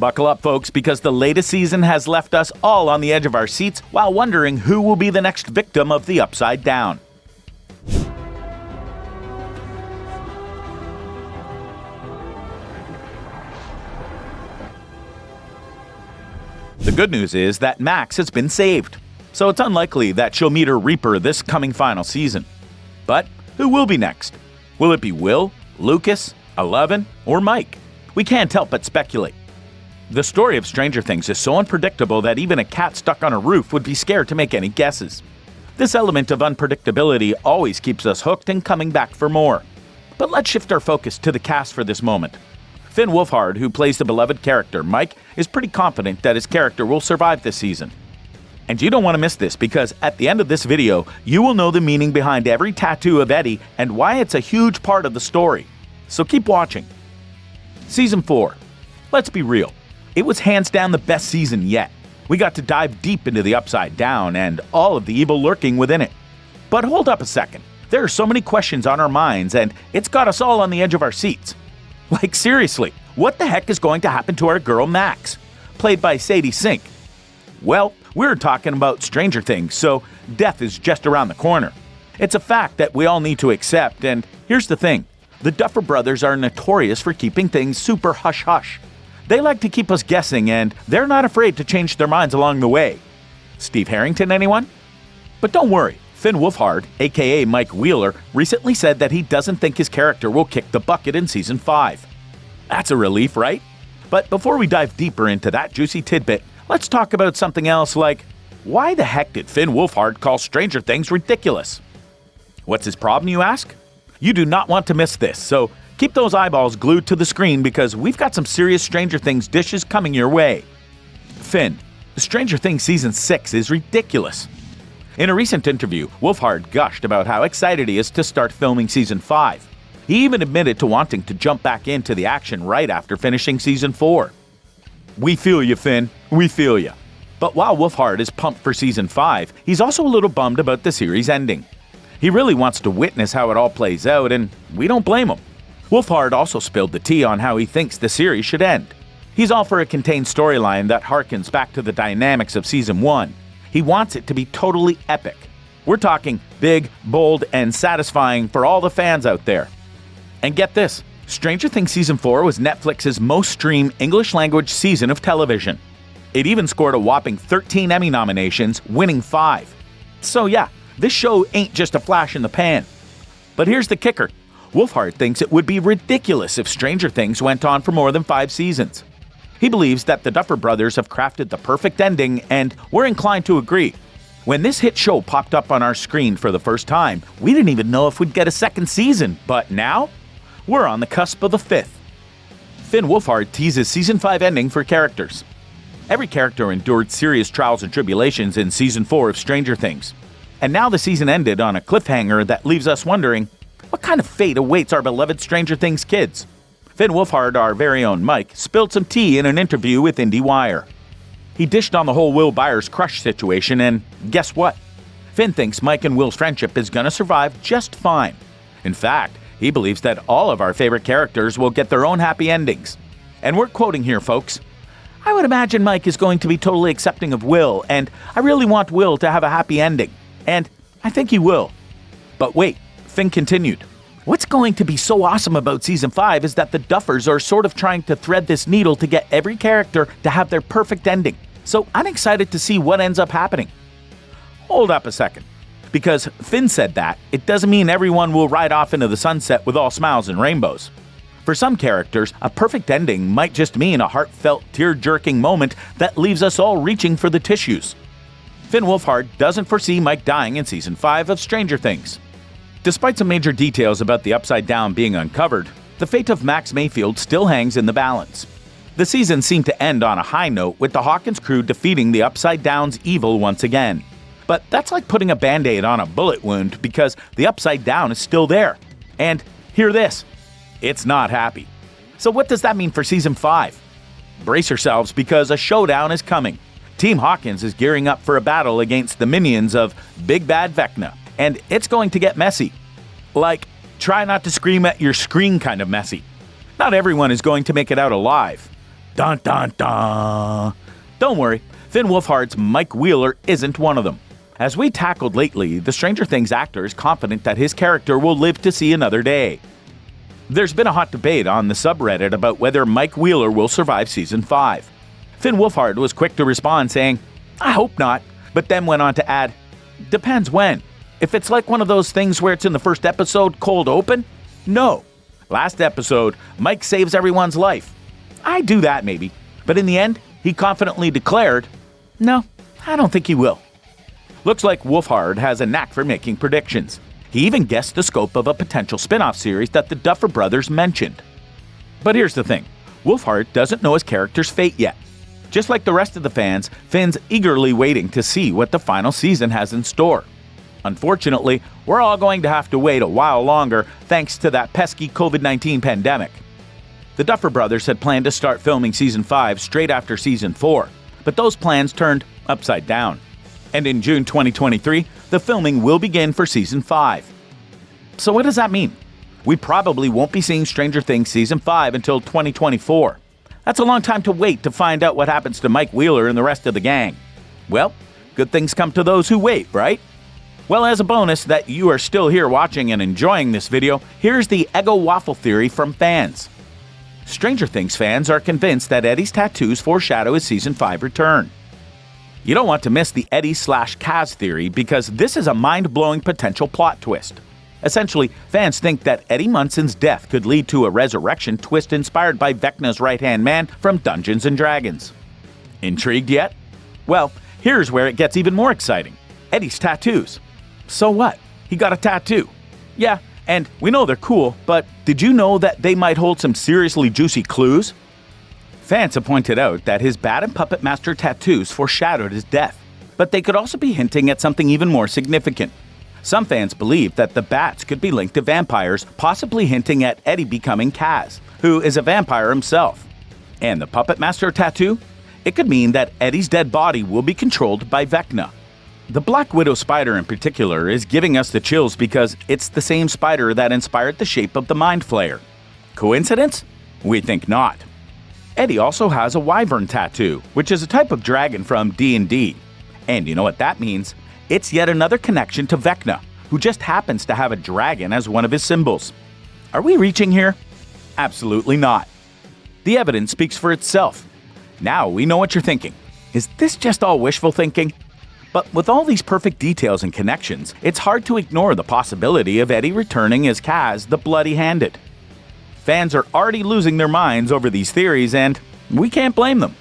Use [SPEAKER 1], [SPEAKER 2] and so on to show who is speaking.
[SPEAKER 1] Buckle up, folks, because the latest season has left us all on the edge of our seats while wondering who will be the next victim of the Upside Down. The good news is that Max has been saved, so it's unlikely that she'll meet her Reaper this coming final season. But who will be next? Will it be Will, Lucas, Eleven, or Mike? We can't help but speculate. The story of Stranger Things is so unpredictable that even a cat stuck on a roof would be scared to make any guesses. This element of unpredictability always keeps us hooked and coming back for more. But let's shift our focus to the cast for this moment. Finn Wolfhard, who plays the beloved character Mike, is pretty confident that his character will survive this season. And you don't want to miss this, because at the end of this video, you will know the meaning behind every tattoo of Eddie and why it's a huge part of the story. So keep watching. Season 4. Let's be real. It was hands down the best season yet. We got to dive deep into the Upside Down and all of the evil lurking within it. But hold up a second. There are so many questions on our minds, and it's got us all on the edge of our seats. Like seriously, what the heck is going to happen to our girl Max, played by Sadie Sink? Well, we're talking about Stranger Things, so death is just around the corner. It's a fact that we all need to accept, and here's the thing. The Duffer Brothers are notorious for keeping things super hush-hush. They like to keep us guessing, and they're not afraid to change their minds along the way. Steve Harrington, anyone? But don't worry, Finn Wolfhard, aka Mike Wheeler, recently said that he doesn't think his character will kick the bucket in Season 5. That's a relief, right? But before we dive deeper into that juicy tidbit, let's talk about something else like, why the heck did Finn Wolfhard call Stranger Things ridiculous? What's his problem, you ask? You do not want to miss this, so keep those eyeballs glued to the screen because we've got some serious Stranger Things dishes coming your way. Finn, Stranger Things Season 6 is ridiculous. In a recent interview, Wolfhard gushed about how excited he is to start filming Season 5. He even admitted to wanting to jump back into the action right after finishing Season 4. We feel you, Finn. We feel you. But while Wolfhard is pumped for Season 5, he's also a little bummed about the series ending. He really wants to witness how it all plays out, and we don't blame him. Wolfhard also spilled the tea on how he thinks the series should end. He's all for a contained storyline that harkens back to the dynamics of Season 1. He wants it to be totally epic. We're talking big, bold, and satisfying for all the fans out there. And get this, Stranger Things Season 4 was Netflix's most streamed English-language season of television. It even scored a whopping 13 Emmy nominations, winning 5. So yeah, this show ain't just a flash in the pan. But here's the kicker. Wolfhard thinks it would be ridiculous if Stranger Things went on for more than 5 seasons. He believes that the Duffer Brothers have crafted the perfect ending, and we're inclined to agree. When this hit show popped up on our screen for the first time, we didn't even know if we'd get a second season, but now, we're on the cusp of the 5th. Finn Wolfhard teases Season 5 ending for characters. Every character endured serious trials and tribulations in Season 4 of Stranger Things. And now the season ended on a cliffhanger that leaves us wondering, what kind of fate awaits our beloved Stranger Things kids? Finn Wolfhard, our very own Mike, spilled some tea in an interview with IndieWire. He dished on the whole Will Byers crush situation, and guess what? Finn thinks Mike and Will's friendship is gonna survive just fine. In fact, he believes that all of our favorite characters will get their own happy endings. And we're quoting here, folks. I would imagine Mike is going to be totally accepting of Will, and I really want Will to have a happy ending. And I think he will. But wait, Finn continued. What's going to be so awesome about Season 5 is that the Duffers are sort of trying to thread this needle to get every character to have their perfect ending. So I'm excited to see what ends up happening. Hold up a second. Because Finn said that, it doesn't mean everyone will ride off into the sunset with all smiles and rainbows. For some characters, a perfect ending might just mean a heartfelt, tear-jerking moment that leaves us all reaching for the tissues. Finn Wolfhard doesn't foresee Mike dying in Season 5 of Stranger Things. Despite some major details about the Upside Down being uncovered, the fate of Max Mayfield still hangs in the balance. The season seemed to end on a high note with the Hawkins crew defeating the Upside Down's evil once again. But that's like putting a band-aid on a bullet wound because the Upside Down is still there. And hear this, it's not happy. So what does that mean for Season 5? Brace yourselves because a showdown is coming. Team Hawkins is gearing up for a battle against the minions of Big Bad Vecna, and it's going to get messy. Like, try not to scream at your screen kind of messy. Not everyone is going to make it out alive. Dun dun dun. Don't worry, Finn Wolfhard's Mike Wheeler isn't one of them. As we tackled lately, the Stranger Things actor is confident that his character will live to see another day. There's been a hot debate on the subreddit about whether Mike Wheeler will survive Season 5. Finn Wolfhard was quick to respond saying, "I hope not," but then went on to add, "Depends when. If it's like one of those things where it's in the first episode cold open, no. Last episode, Mike saves everyone's life. I'd do that maybe, but in the end, he confidently declared, no, I don't think he will." Looks like Wolfhard has a knack for making predictions. He even guessed the scope of a potential spin-off series that the Duffer Brothers mentioned. But here's the thing, Wolfhard doesn't know his character's fate yet. Just like the rest of the fans, Finn's eagerly waiting to see what the final season has in store. Unfortunately, we're all going to have to wait a while longer thanks to that pesky COVID-19 pandemic. The Duffer Brothers had planned to start filming Season 5 straight after Season 4, but those plans turned upside down. And in June 2023, the filming will begin for Season 5. So what does that mean? We probably won't be seeing Stranger Things Season 5 until 2024. That's a long time to wait to find out what happens to Mike Wheeler and the rest of the gang. Well, good things come to those who wait, right? Well, as a bonus that you are still here watching and enjoying this video, here's the Eggo Waffle theory from fans. Stranger Things fans are convinced that Eddie's tattoos foreshadow his Season 5 return. You don't want to miss the Eddie/Kaz theory because this is a mind-blowing potential plot twist. Essentially, fans think that Eddie Munson's death could lead to a resurrection twist inspired by Vecna's right-hand man from Dungeons & Dragons. Intrigued yet? Well, here's where it gets even more exciting. Eddie's tattoos. So what? He got a tattoo. Yeah, and we know they're cool, but did you know that they might hold some seriously juicy clues? Fans have pointed out that his Bat and Puppet Master tattoos foreshadowed his death, but they could also be hinting at something even more significant. Some fans believe that the bats could be linked to vampires, possibly hinting at Eddie becoming Kaz, who is a vampire himself. And the Puppet Master tattoo? It could mean that Eddie's dead body will be controlled by Vecna. The Black Widow spider in particular is giving us the chills because it's the same spider that inspired the shape of the Mind Flayer. Coincidence? We think not. Eddie also has a wyvern tattoo, which is a type of dragon from D&D. And you know what that means? It's yet another connection to Vecna, who just happens to have a dragon as one of his symbols. Are we reaching here? Absolutely not. The evidence speaks for itself. Now we know what you're thinking. Is this just all wishful thinking? But with all these perfect details and connections, it's hard to ignore the possibility of Eddie returning as Kaz the Bloody-Handed. Fans are already losing their minds over these theories, and we can't blame them.